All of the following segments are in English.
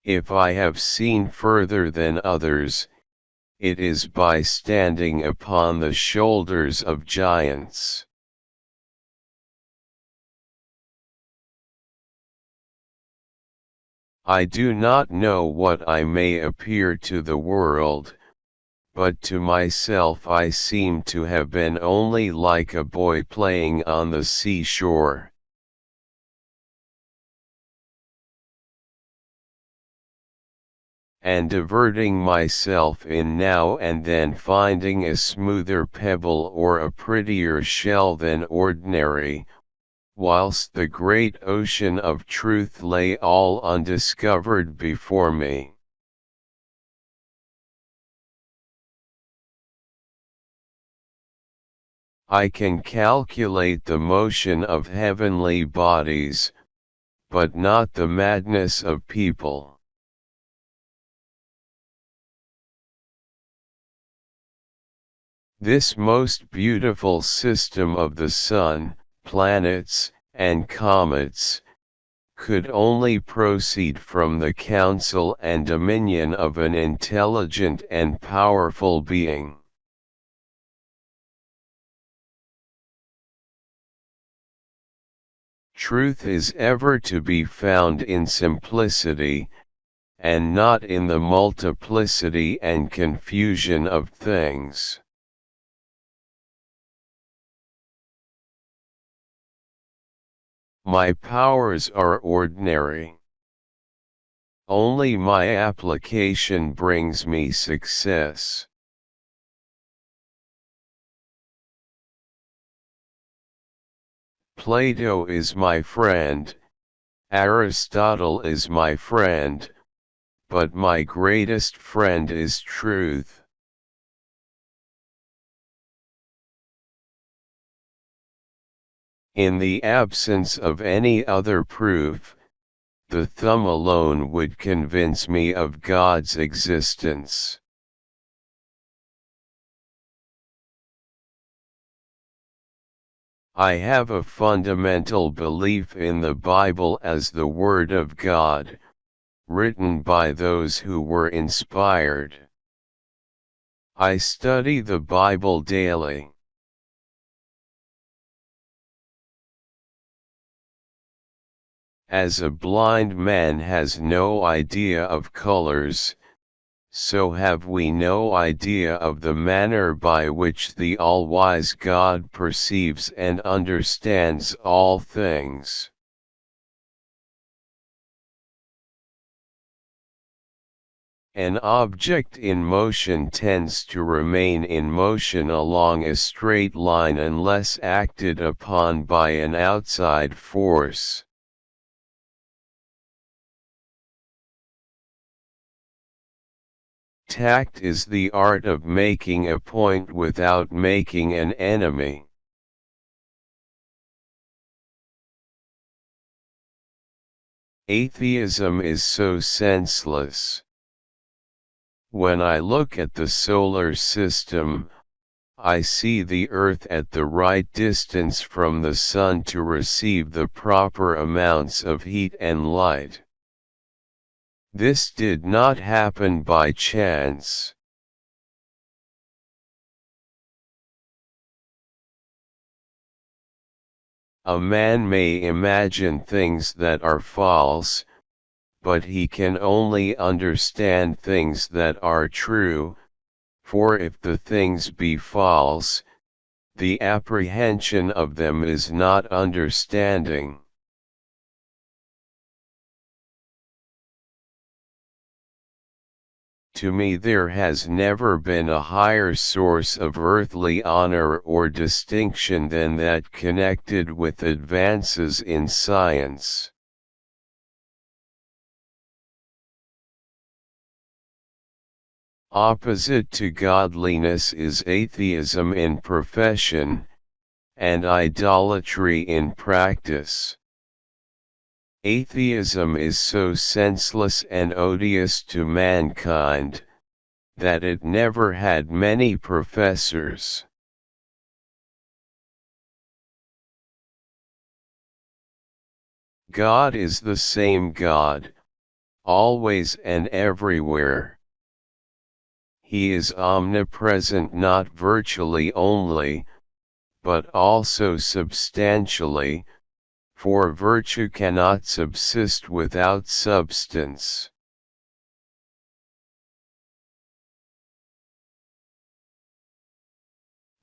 If I have seen further than others, it is by standing upon the shoulders of giants. I do not know what I may appear to the world, but to myself I seem to have been only like a boy playing on the seashore. And diverting myself in now and then finding a smoother pebble or a prettier shell than ordinary, whilst the great ocean of truth lay all undiscovered before me. I can calculate the motion of heavenly bodies, but not the madness of people. This most beautiful system of the sun, planets, and comets, could only proceed from the counsel and dominion of an intelligent and powerful being. Truth is ever to be found in simplicity, and not in the multiplicity and confusion of things. My powers are ordinary. Only my application brings me success. Plato is my friend, Aristotle is my friend, but my greatest friend is truth. In the absence of any other proof, the thumb alone would convince me of God's existence. I have a fundamental belief in the Bible as the Word of God, written by those who were inspired. I study the Bible daily. As a blind man has no idea of colors, so have we no idea of the manner by which the all-wise God perceives and understands all things. An object in motion tends to remain in motion along a straight line unless acted upon by an outside force. Tact is the art of making a point without making an enemy. Atheism is so senseless. When I look at the solar system, I see the Earth at the right distance from the Sun to receive the proper amounts of heat and light. This did not happen by chance. A man may imagine things that are false, but he can only understand things that are true, for if the things be false, the apprehension of them is not understanding. To me there has never been a higher source of earthly honor or distinction than that connected with advances in science. Opposite to godliness is atheism in profession, and idolatry in practice. Atheism is so senseless and odious to mankind, that it never had many professors. God is the same God, always and everywhere. He is omnipresent not virtually only, but also substantially, for virtue cannot subsist without substance.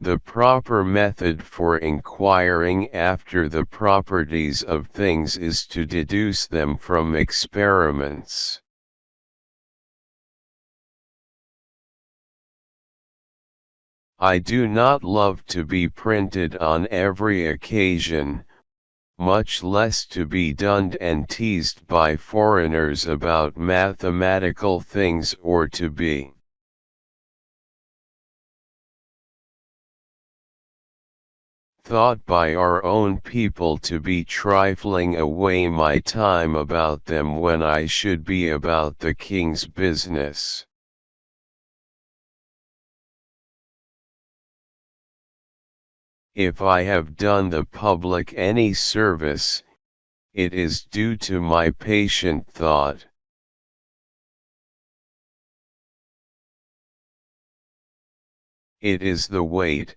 The proper method for inquiring after the properties of things is to deduce them from experiments. I do not love to be printed on every occasion, much less to be dunned and teased by foreigners about mathematical things or to be thought by our own people to be trifling away my time about them when I should be about the king's business. If I have done the public any service, it is due to my patient thought. It is the weight,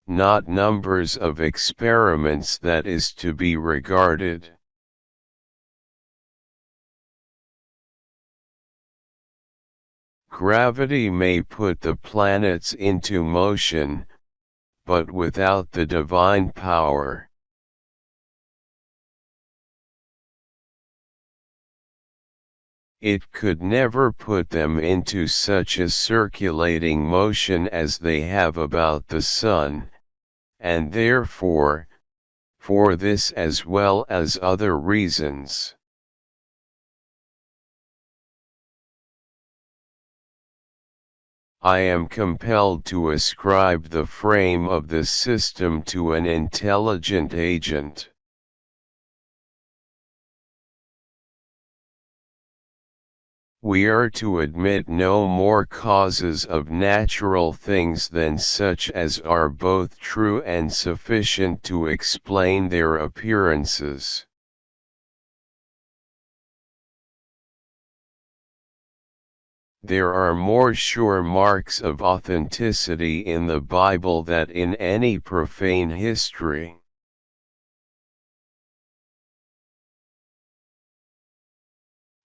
not numbers of experiments that is to be regarded. Gravity may put the planets into motion, but without the divine power. It could never put them into such a circulating motion as they have about the sun, and therefore, for this as well as other reasons, I am compelled to ascribe the frame of the system to an intelligent agent. We are to admit no more causes of natural things than such as are both true and sufficient to explain their appearances. There are more sure marks of authenticity in the Bible than in any profane history.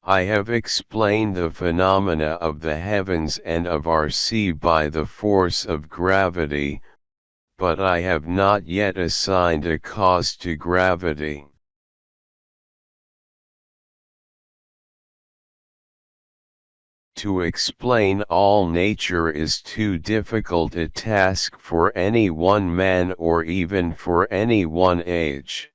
I have explained the phenomena of the heavens and of our sea by the force of gravity, but I have not yet assigned a cause to gravity. To explain all nature is too difficult a task for any one man or even for any one age.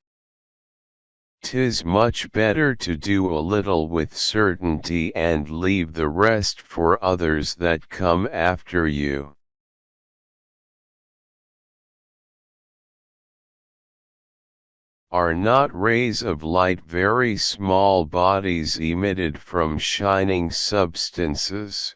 'Tis much better to do a little with certainty and leave the rest for others that come after you. Are not rays of light very small bodies emitted from shining substances?